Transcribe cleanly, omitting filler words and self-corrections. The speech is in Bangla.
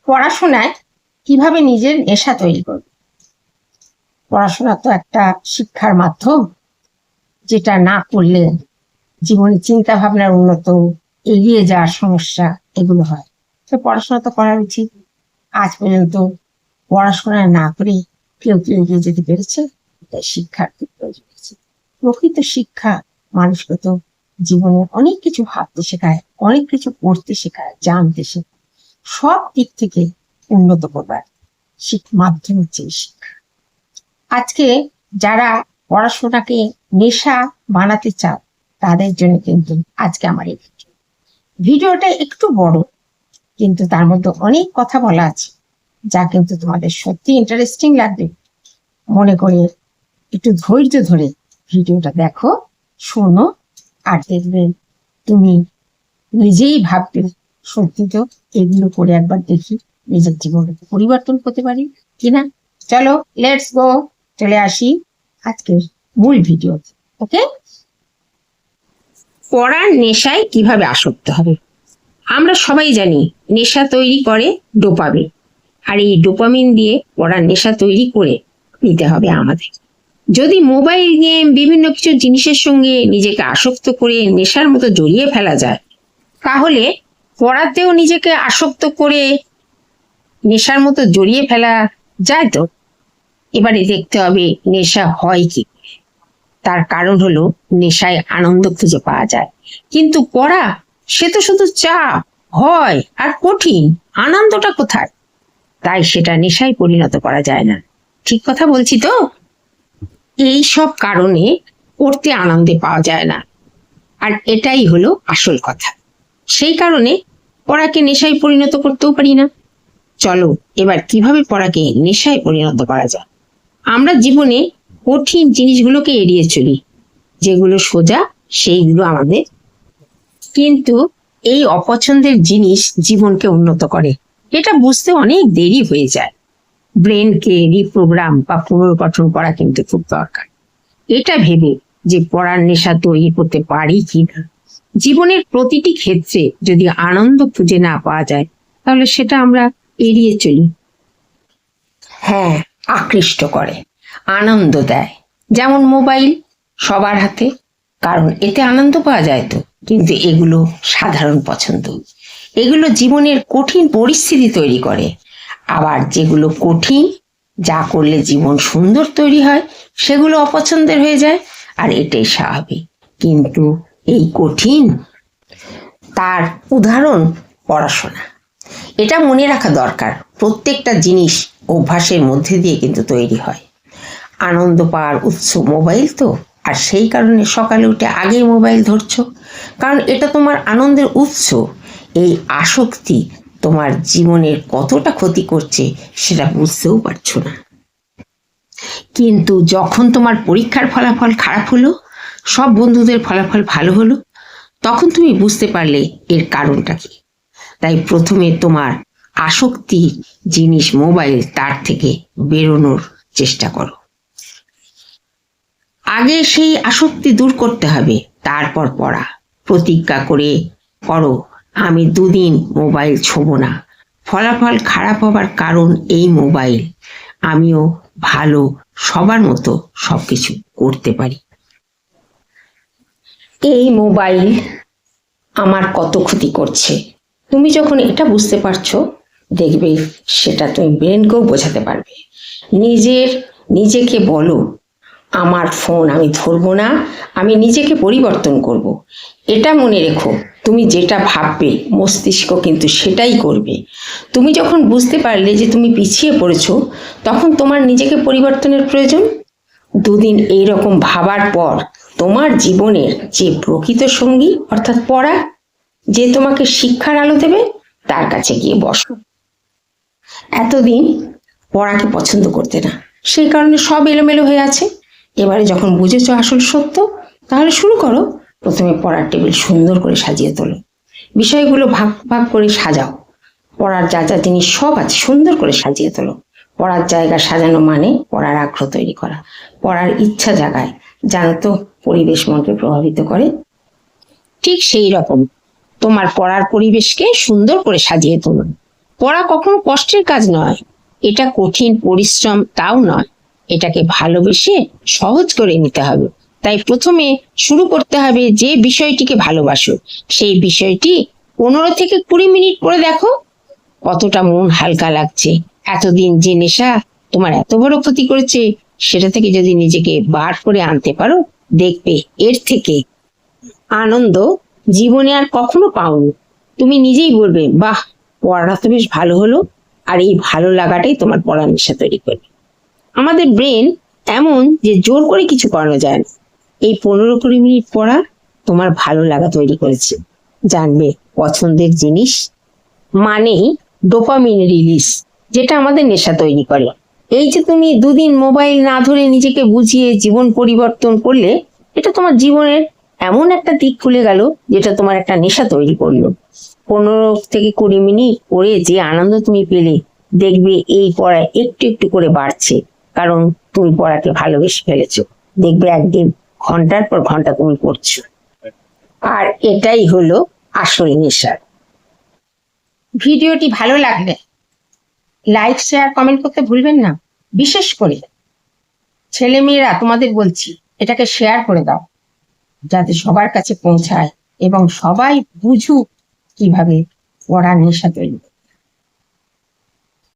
পড়াশোনায় কিভাবে নিজের নেশা তৈরি করবে। পড়াশোনা তো একটা শিক্ষার মাধ্যম, যেটা না করলে জীবনে চিন্তা ভাবনার উন্নত, এগিয়ে যাওয়ার সমস্যা এগুলো হয়। তো পড়াশোনা তো করা উচিত। আজ পর্যন্ত পড়াশোনা না করে কেউ কেউ এগিয়ে যেতে পেরেছে, তাই শিক্ষার খুব প্রয়োজন আছে। প্রকৃত শিক্ষা মানুষকে তো জীবনে অনেক কিছু ভাবতে শেখায়, অনেক কিছু পড়তে শেখায়, জানতে শেখায়, সব দিক থেকে উন্নত করবার মাধ্যম হচ্ছে শিক্ষা। আজকে যারা পড়াশোনাকে নেশা বানাতে চাও তাদের জন্য কিন্তু আজকে আমার এই ভিডিওটা একটু বড়, কিন্তু তার মধ্যে অনেক কথা বলা আছে যা কিন্তু তোমাদের সত্যি ইন্টারেস্টিং লাগবে। মনে করে একটু ধৈর্য ধরে ভিডিওটা দেখো, শোনো, আর দেখবে তুমি নিজেই ভাববে সত্যি তো এগুলো করে একবার দেখি নিজের জীবনকে পরিবর্তন করতে পারি কিনা। চলো লেটস গো, চলে আসি আজকের মূল ভিডিও। ওকে, পড়ার নেশায় কিভাবে আসক্ত হবে। আমরা সবাই জানি নেশা তৈরি করে ডোপামিন, আর এই ডোপামিন দিয়ে পড়ার নেশা তৈরি করে নিতে হবে আমাদের। যদি মোবাইল গেম বিভিন্ন কিছু জিনিসের সঙ্গে নিজেকে আসক্ত করে নেশার মতো জড়িয়ে ফেলা যায়, তাহলে পড়াতেও নিজেকে আসক্ত করে নেশার মতো জড়িয়ে ফেলা যায় তো। এবারে দেখতে হবে নেশা হয় কি। তার কারণ হলো নেশায় আনন্দ খুঁজে পাওয়া যায়, কিন্তু পড়া সে তো শুধু চাপ হয় আর কঠিন, আনন্দটা কোথায়? তাই সেটা নেশায় পরিণত করা যায় না। ঠিক কথা বলছি তো? এই সব কারণে পড়তে আনন্দে পাওয়া যায় না, আর এটাই হলো আসল কথা। সেই কারণে পড়াকে নেশায় পরিণত করতেও পারি না। চলো এবার কিভাবে পড়াকে নেশায় পরিণত করা যায়। আমরা জীবনে কঠিন জিনিসগুলোকে এড়িয়ে চলি, যেগুলো সোজা সেইগুলো আমাদের, কিন্তু এই অপছন্দের জিনিস জীবনকে উন্নত করে, এটা বুঝতে অনেক দেরি হয়ে যায়। ব্রেনকে রিপ্রোগ্রাম বা পুনর্গঠন করা কিন্তু খুব দরকার। এটা ভেবে যে পড়ার নেশা তৈরি করতে পারি কিনা। জীবনের প্রতিটি ক্ষেত্রে যদি আনন্দ খুঁজে না পাওয়া যায়, তাহলে সেটা আমরা এড়িয়ে চলি। হ্যাঁ, আকৃষ্ট করে, আনন্দ দেয়, যেমন মোবাইল সবার হাতে, কারণ এতে আনন্দ পাওয়া যায় তো। কিন্তু এগুলো সাধারণ পছন্দ, এগুলো জীবনের কঠিন পরিস্থিতি তৈরি করে। আবার যেগুলো কঠিন, যা করলে জীবন সুন্দর তৈরি হয়, সেগুলো অপছন্দের হয়ে যায়, আর এটাই স্বাভাবিক। কিন্তু এই কঠিন, তার উদাহরণ পড়াশোনা। এটা মনে রাখা দরকার, প্রত্যেকটা জিনিস অভ্যাসের মধ্যে দিয়ে কিন্তু তৈরি হয়। আনন্দ পাওয়ার উৎস মোবাইল তো, আর সেই কারণে সকালে উঠে আগেই মোবাইল ধরছো, কারণ এটা তোমার আনন্দের উৎস। এই আসক্তি তোমার জীবনের কতটা ক্ষতি করছে সেটা বুঝতেও পারছো না। কিন্তু যখন তোমার পরীক্ষার ফলাফল খারাপ হলো, সব বন্ধুদের ফলাফল ভালো হলো, তখন তুমি বুঝতে পারলে এর কারণটা কি। তাই প্রথমে তোমার আসক্তি জিনিস মোবাইল, তার থেকে বেরোনোর চেষ্টা করো। আগে সেই আসক্তি দূর করতে হবে, তারপর পড়া। প্রতিজ্ঞা করে করো, আমি 2 দিন মোবাইল ছোঁবো না। ফলাফল খারাপ হবার কারণ এই মোবাইল, আমিও ভালো সবার মতো সবকিছু করতে পারি। এই মোবাইল আমার কত ক্ষতি করছে, তুমি যখন এটা বুঝতে পারছো, দেখবে সেটা তুমি ব্রেনকেও বোঝাতে পারবে। নিজেকে বলো, আমার ফোন আমি ধরবো না, আমি নিজেকে পরিবর্তন করব। এটা মনে রেখো, তুমি যেটা ভাববে মস্তিষ্ক কিন্তু সেটাই করবে। তুমি যখন বুঝতে পারলে যে তুমি পিছিয়ে পড়েছো, তখন তোমার নিজেকে পরিবর্তনের প্রয়োজন। 2 দিন এইরকম ভাবার পর তোমার জীবনের যে প্রকৃত সঙ্গী অর্থাৎ পড়া, যে তোমাকে শিক্ষার আলো দেবে, তার কাছে গিয়ে বসো। এতদিন পড়াকে পছন্দ করতে না, সেই কারণে সব এলোমেলো হয়ে আছে। এবারে যখন বুঝেছো আসল সত্য, তাহলে শুরু করো। প্রথমে পড়ার টেবিল সুন্দর করে সাজিয়ে তোলো, বিষয়গুলো ভাগ ভাগ করে সাজাও। পড়ার যা যা জিনিস সব আছে সুন্দর করে সাজিয়ে তোলো। পড়ার জায়গা সাজানো মানে পড়ার আগ্রহ তৈরি করা, পড়ার ইচ্ছা জাগায়। জানো তো, পরিবেশ মনকে প্রভাবিত করে। ঠিক সেই রকম তোমার পড়ার পরিবেশকে সুন্দর করে সাজিয়ে তোলো। পড়া কখনো কষ্টের কাজ নয়, এটা কঠিন পরিশ্রম তাও নয়, এটাকে ভালোবেসে সহজ করে নিতে হবে। তাই প্রথমে শুরু করতে হবে যে বিষয়টিকে ভালোবাসো, সেই বিষয়টি 15 থেকে 20 মিনিট পড়ে দেখো, কতটা মন হালকা লাগছে। এতদিন যে নেশা তোমার এত বড় ক্ষতি করেছে, সেটা থেকে যদি নিজেকে বার করে আনতে পারো, দেখবে এর থেকে আনন্দ জীবনে আর কখনো পাওনি। তুমি নিজেই বলবে, বাহ, পড়াটা তো বেশ ভালো হলো। আর এই ভালো লাগাটাই তোমার পড়ার নেশা তৈরি করবে। আমাদের ব্রেন এমন যে জোর করে কিছু করানো যায় না। এই 15-20 মিনিট পড়া তোমার ভালো লাগা তৈরি করেছে। জানবে পছন্দের জিনিস মানেই ডোপামিন রিলিজ, যেটা আমাদের নেশা তৈরি করে। এই যে তুমি দুদিন মোবাইল না ধরে নিজেকে বুঝিয়ে জীবন পরিবর্তন করলে, এটা তোমার জীবনের এমন একটা দিক খুলে গেল যেটা তোমার একটা নেশা তৈরি করলো। 15 থেকে 20 মিনিট পড়ে যে আনন্দ তুমি পেলে, দেখবে এই পড়ায় একটু একটু করে বাড়ছে, কারণ তুমি পড়াকে ভালোবেসে ফেলেছো। দেখবে একদিন ঘন্টার পর ঘন্টা তুমি পড়ছো। আর এটাই হলো আসল নেশা। ভিডিওটি ভালো লাগলে লাইক, শেয়ার, কমেন্ট করতে ভুলবেন না। বিশেষ করে ছেলেমেয়েরা, তোমাদের বলছি, এটাকে শেয়ার করে দাও, যাতে সবার কাছে পৌঁছায় এবং সবাই বুঝুক কিভাবে পড়ার নেশা তৈরি।